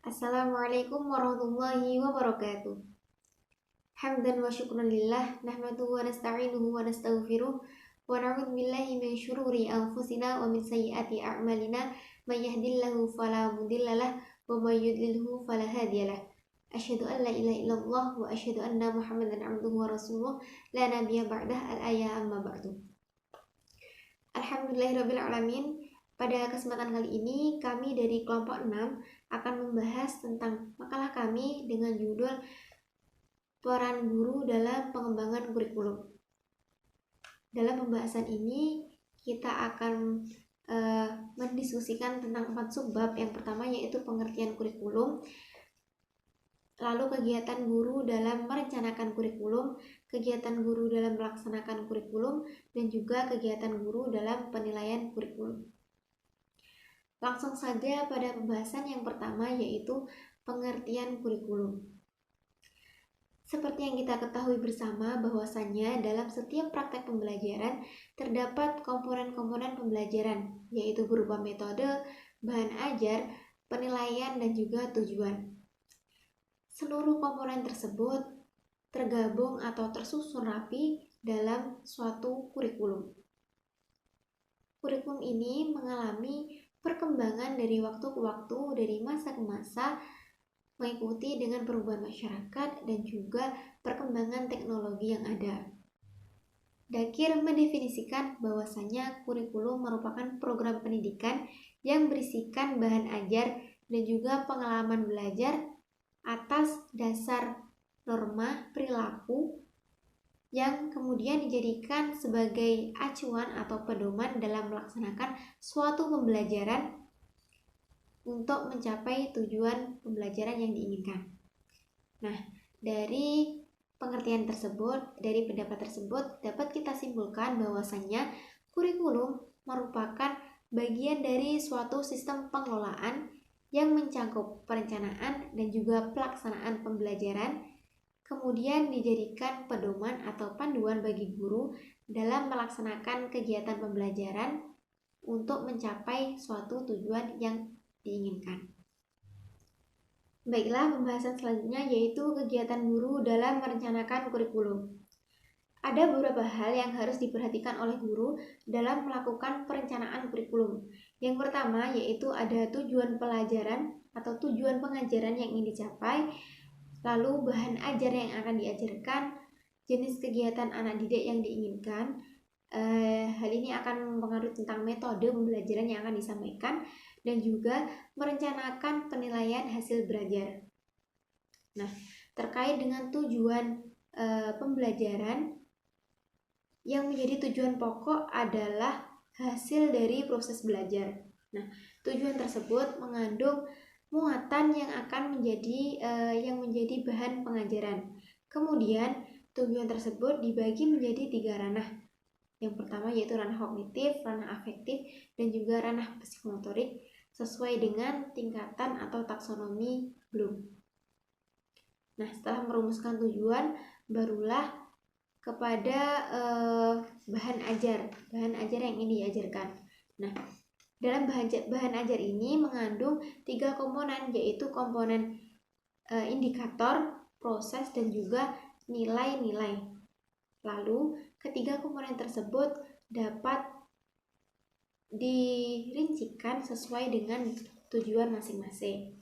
Assalamualaikum warahmatullahi wabarakatuh. Hamdan wa syukran lillah, nahmaduhu wa nasta'inuhu wa nastaghfiruh, wa na'udzu billahi min syururi anfusina wa min sayyiati a'malina, may yahdihillahu fala mudhillalah wa may yudlilhu fala hadiyalah. Asyhadu an la ilaha illallah wa asyhadu anna Muhammadan abduhu wa rasuluh, la nabiyya ba'dah, al-aya amma ba'du. Alhamdulillahirabbil alamin. Pada kesempatan kali ini kami dari kelompok 6 akan membahas tentang makalah kami dengan judul Peran Guru dalam Pengembangan Kurikulum. Dalam pembahasan ini kita akan mendiskusikan tentang 4 subbab. Yang pertama yaitu pengertian kurikulum, lalu kegiatan guru dalam merencanakan kurikulum, kegiatan guru dalam melaksanakan kurikulum, dan juga kegiatan guru dalam penilaian kurikulum. Langsung saja pada pembahasan yang pertama yaitu pengertian kurikulum. Seperti yang kita ketahui bersama bahwasannya dalam setiap praktek pembelajaran terdapat komponen-komponen pembelajaran yaitu berupa metode, bahan ajar, penilaian, dan juga tujuan. Seluruh komponen tersebut tergabung atau tersusun rapi dalam suatu kurikulum. Kurikulum ini mengalami perkembangan dari waktu ke waktu, dari masa ke masa, mengikuti dengan perubahan masyarakat dan juga perkembangan teknologi yang ada. Dakir mendefinisikan bahwasanya kurikulum merupakan program pendidikan yang berisikan bahan ajar dan juga pengalaman belajar atas dasar norma perilaku yang kemudian dijadikan sebagai acuan atau pedoman dalam melaksanakan suatu pembelajaran untuk mencapai tujuan pembelajaran yang diinginkan. Nah, dari pengertian tersebut, dari pendapat tersebut dapat kita simpulkan bahwasannya kurikulum merupakan bagian dari suatu sistem pengelolaan yang mencakup perencanaan dan juga pelaksanaan pembelajaran, kemudian dijadikan pedoman atau panduan bagi guru dalam melaksanakan kegiatan pembelajaran untuk mencapai suatu tujuan yang diinginkan. Baiklah, pembahasan selanjutnya yaitu kegiatan guru dalam merencanakan kurikulum. Ada beberapa hal yang harus diperhatikan oleh guru dalam melakukan perencanaan kurikulum. Yang pertama yaitu ada tujuan pelajaran atau tujuan pengajaran yang ingin dicapai, lalu bahan ajar yang akan diajarkan, jenis kegiatan anak didik yang diinginkan. Hal ini akan mempengaruhi tentang metode pembelajaran yang akan disampaikan dan juga merencanakan penilaian hasil belajar. Nah, terkait dengan tujuan pembelajaran, yang menjadi tujuan pokok adalah hasil dari proses belajar. Nah, tujuan tersebut mengandung muatan yang akan menjadi bahan pengajaran. Kemudian tujuan tersebut dibagi menjadi 3 ranah. Yang pertama yaitu ranah kognitif, ranah afektif, dan juga ranah psikomotorik sesuai dengan tingkatan atau taksonomi Bloom. Nah, setelah merumuskan tujuan, barulah kepada bahan ajar yang ingin diajarkan. Nah, dalam bahan ajar ini mengandung 3 komponen, yaitu komponen indikator, proses, dan juga nilai-nilai. Lalu, ketiga komponen tersebut dapat dirincikan sesuai dengan tujuan masing-masing.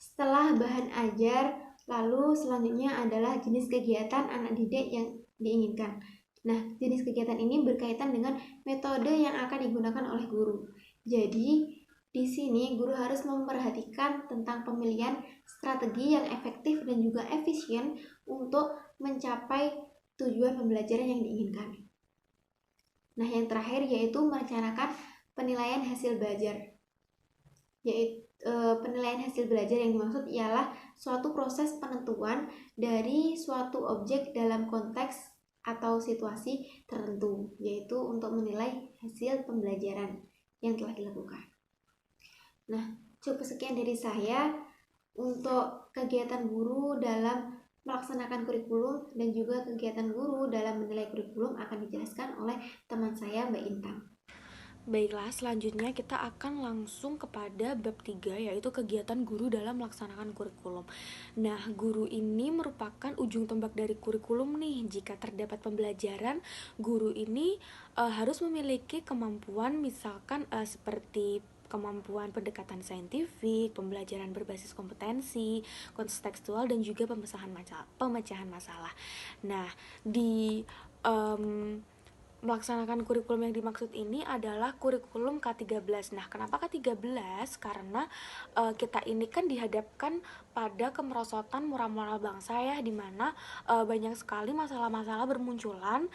Setelah bahan ajar, lalu selanjutnya adalah jenis kegiatan anak didik yang diinginkan. Nah, jenis kegiatan ini berkaitan dengan metode yang akan digunakan oleh guru. Jadi, di sini guru harus memperhatikan tentang pemilihan strategi yang efektif dan juga efisien untuk mencapai tujuan pembelajaran yang diinginkan. Nah, yang terakhir yaitu merencanakan penilaian hasil belajar. Yaitu penilaian hasil belajar yang dimaksud ialah suatu proses penentuan dari suatu objek dalam konteks atau situasi tertentu, yaitu untuk menilai hasil pembelajaran yang telah dilakukan. Nah, cukup sekian dari saya untuk kegiatan guru dalam melaksanakan kurikulum dan juga kegiatan guru dalam menilai kurikulum akan dijelaskan oleh teman saya, Mbak Intan. Baiklah, selanjutnya kita akan langsung kepada bab 3, yaitu kegiatan guru dalam melaksanakan kurikulum. Nah, guru ini merupakan ujung tombak dari kurikulum nih. Jika terdapat pembelajaran, guru ini harus memiliki kemampuan misalkan seperti kemampuan pendekatan saintifik, pembelajaran berbasis kompetensi, kontekstual, dan juga pemecahan masalah. Nah, di melaksanakan kurikulum yang dimaksud ini adalah kurikulum K13. Nah, kenapa K13? Karena kita ini kan dihadapkan pada kemerosotan moral-moral bangsa ya, dimana banyak sekali masalah-masalah bermunculan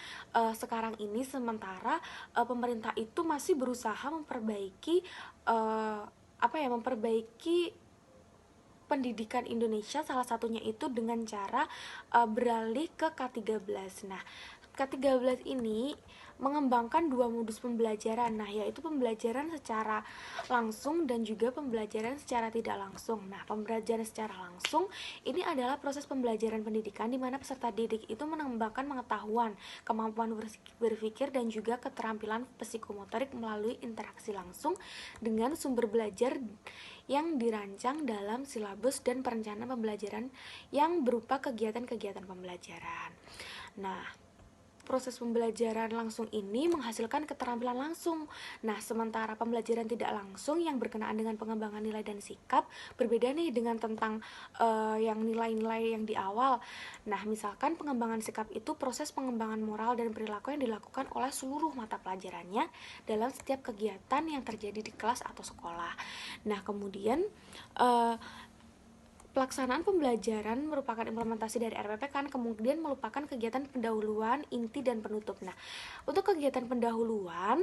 sekarang ini, sementara pemerintah itu masih berusaha memperbaiki memperbaiki pendidikan Indonesia, salah satunya itu dengan cara beralih ke K13. Nah, K13 ini mengembangkan dua modus pembelajaran, nah yaitu pembelajaran secara langsung dan juga pembelajaran secara tidak langsung. Nah, pembelajaran secara langsung ini adalah proses pembelajaran pendidikan di mana peserta didik itu mengembangkan pengetahuan, kemampuan berpikir, dan juga keterampilan psikomotorik melalui interaksi langsung dengan sumber belajar yang dirancang dalam silabus dan perencanaan pembelajaran yang berupa kegiatan-kegiatan pembelajaran. Nah, proses pembelajaran langsung ini menghasilkan keterampilan langsung. Nah, sementara pembelajaran tidak langsung yang berkenaan dengan pengembangan nilai dan sikap berbeda nih dengan tentang yang nilai-nilai yang di awal. Nah, misalkan pengembangan sikap itu proses pengembangan moral dan perilaku yang dilakukan oleh seluruh mata pelajarannya dalam setiap kegiatan yang terjadi di kelas atau sekolah. Nah, kemudian pelaksanaan pembelajaran merupakan implementasi dari RPP kan, kemudian merupakan kegiatan pendahuluan, inti, dan penutup. Nah, untuk kegiatan pendahuluan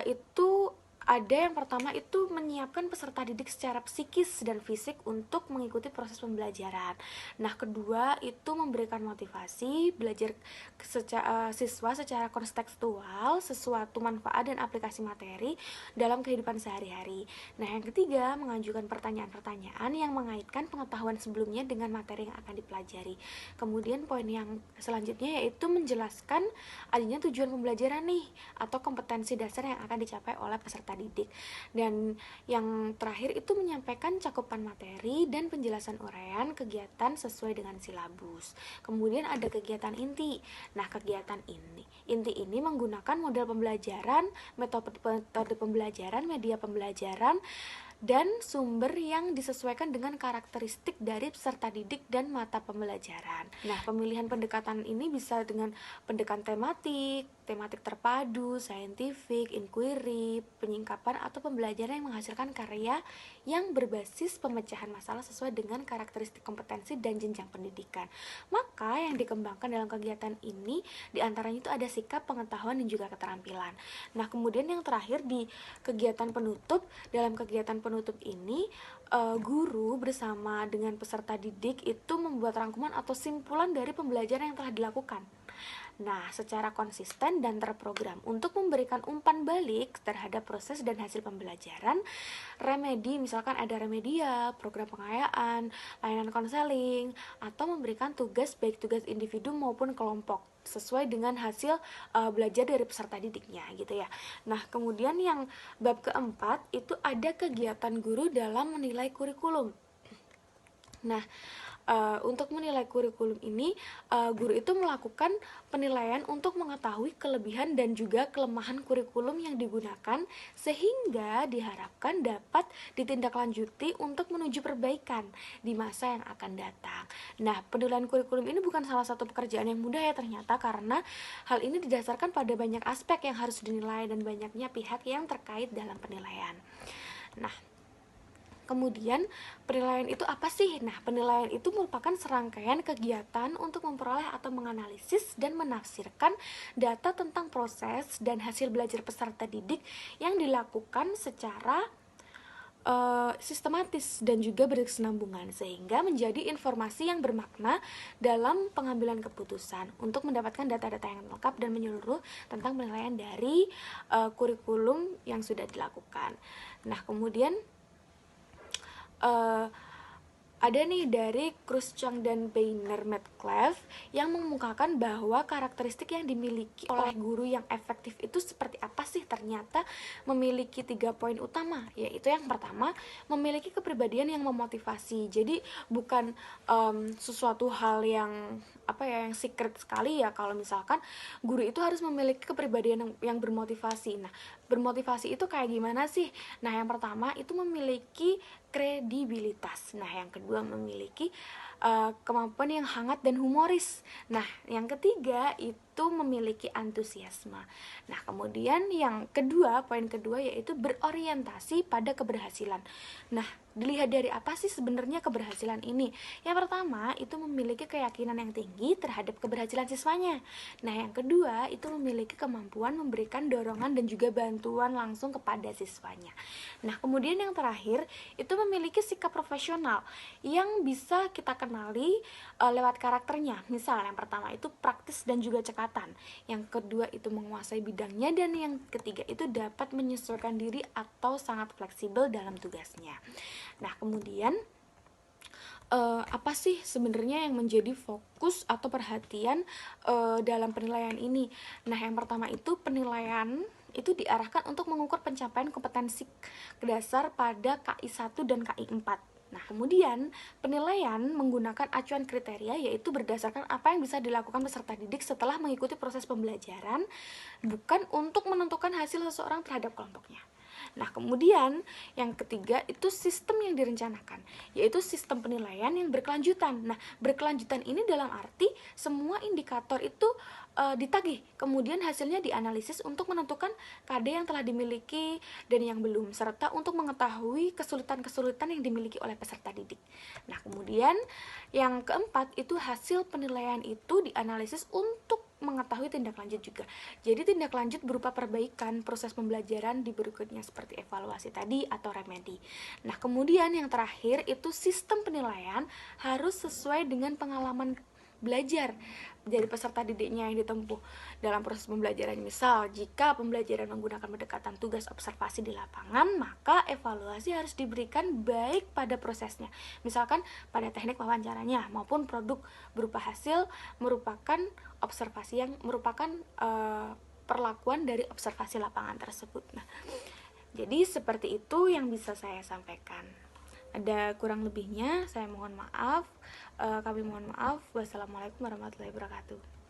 itu ada yang pertama itu menyiapkan peserta didik secara psikis dan fisik untuk mengikuti proses pembelajaran. Nah, kedua itu memberikan motivasi belajar siswa secara kontekstual, sesuatu manfaat dan aplikasi materi dalam kehidupan sehari-hari. Nah, yang ketiga mengajukan pertanyaan-pertanyaan yang mengaitkan pengetahuan sebelumnya dengan materi yang akan dipelajari. Kemudian poin yang selanjutnya yaitu menjelaskan adanya tujuan pembelajaran nih atau kompetensi dasar yang akan dicapai oleh peserta didik. Dan yang terakhir itu menyampaikan cakupan materi dan penjelasan uraian kegiatan sesuai dengan silabus. Kemudian ada kegiatan inti. Nah, kegiatan inti ini menggunakan model pembelajaran, metode pembelajaran, media pembelajaran, dan sumber yang disesuaikan dengan karakteristik dari peserta didik dan mata pembelajaran. Nah, pemilihan pendekatan ini bisa dengan pendekatan tematik terpadu, saintifik, inquiry, penyingkapan, atau pembelajaran yang menghasilkan karya yang berbasis pemecahan masalah sesuai dengan karakteristik kompetensi dan jenjang pendidikan. Maka yang dikembangkan dalam kegiatan ini diantaranya itu ada sikap, pengetahuan, dan juga keterampilan. Nah, kemudian yang terakhir di kegiatan penutup, dalam kegiatan penutup ini guru bersama dengan peserta didik itu membuat rangkuman atau simpulan dari pembelajaran yang telah dilakukan. Nah, secara konsisten dan terprogram untuk memberikan umpan balik terhadap proses dan hasil pembelajaran, remedi, misalkan ada remedia, program pengayaan, layanan konseling, atau memberikan tugas baik tugas individu maupun kelompok sesuai dengan hasil belajar dari peserta didiknya gitu ya. Nah, kemudian yang bab keempat itu ada kegiatan guru dalam menilai kurikulum. Nah, untuk menilai kurikulum ini, guru itu melakukan penilaian untuk mengetahui kelebihan dan juga kelemahan kurikulum yang digunakan sehingga diharapkan dapat ditindaklanjuti untuk menuju perbaikan di masa yang akan datang. Nah, penilaian kurikulum ini bukan salah satu pekerjaan yang mudah ya ternyata, karena hal ini didasarkan pada banyak aspek yang harus dinilai dan banyaknya pihak yang terkait dalam penilaian. Nah, kemudian penilaian itu apa sih? Nah, penilaian itu merupakan serangkaian kegiatan untuk memperoleh atau menganalisis dan menafsirkan data tentang proses dan hasil belajar peserta didik yang dilakukan secara sistematis dan juga berkesinambungan sehingga menjadi informasi yang bermakna dalam pengambilan keputusan untuk mendapatkan data-data yang lengkap dan menyeluruh tentang penilaian dari kurikulum yang sudah dilakukan. Nah, kemudian ada nih dari Khrushchev dan Beiner Metcalfe yang mengemukakan bahwa karakteristik yang dimiliki oleh guru yang efektif itu seperti apa sih. Ternyata memiliki 3 poin utama, yaitu yang pertama, memiliki kepribadian yang memotivasi. Jadi bukan sesuatu hal yang yang secret sekali ya kalau misalkan guru itu harus memiliki kepribadian yang bermotivasi. Nah, bermotivasi itu kayak gimana sih? Nah, yang pertama itu memiliki kredibilitas. Nah, yang kedua memiliki kemampuan yang hangat dan humoris. Nah, yang ketiga itu memiliki antusiasme. Nah, kemudian yang kedua, poin kedua yaitu berorientasi pada keberhasilan. Nah, dilihat dari apa sih sebenarnya keberhasilan ini? Yang pertama, itu memiliki keyakinan yang tinggi terhadap keberhasilan siswanya. Nah, yang kedua, itu memiliki kemampuan memberikan dorongan dan juga bantuan langsung kepada siswanya. Nah, kemudian yang terakhir, itu memiliki sikap profesional yang bisa kita kenali lewat karakternya. Misal, yang pertama itu praktis dan juga cekatan. Yang kedua itu menguasai bidangnya, dan yang ketiga itu dapat menyesuaikan diri atau sangat fleksibel dalam tugasnya. Nah, kemudian apa sih sebenarnya yang menjadi fokus atau perhatian dalam penilaian ini? Nah, yang pertama itu penilaian itu diarahkan untuk mengukur pencapaian kompetensi dasar pada KI 1 dan KI 4. Nah, kemudian penilaian menggunakan acuan kriteria, yaitu berdasarkan apa yang bisa dilakukan peserta didik setelah mengikuti proses pembelajaran, bukan untuk menentukan hasil seseorang terhadap kelompoknya. Nah, kemudian yang ketiga itu sistem yang direncanakan, yaitu sistem penilaian yang berkelanjutan. Nah, berkelanjutan ini dalam arti semua indikator itu ditagih, kemudian hasilnya dianalisis untuk menentukan KD yang telah dimiliki dan yang belum, serta untuk mengetahui kesulitan-kesulitan yang dimiliki oleh peserta didik. Nah, kemudian yang keempat itu hasil penilaian itu dianalisis untuk mengetahui tindak lanjut juga. Jadi tindak lanjut berupa perbaikan proses pembelajaran di berikutnya seperti evaluasi tadi atau remedi. Nah, kemudian yang terakhir itu sistem penilaian harus sesuai dengan pengalaman belajar dari peserta didiknya yang ditempuh dalam proses pembelajaran. Misal, jika pembelajaran menggunakan pendekatan tugas observasi di lapangan, maka evaluasi harus diberikan baik pada prosesnya. Misalkan pada teknik wawancaranya maupun produk berupa hasil merupakan observasi yang merupakan perlakuan dari observasi lapangan tersebut. Nah, jadi seperti itu yang bisa saya sampaikan. Ada kurang lebihnya, saya mohon maaf. Kami mohon maaf. Wassalamualaikum warahmatullahi wabarakatuh.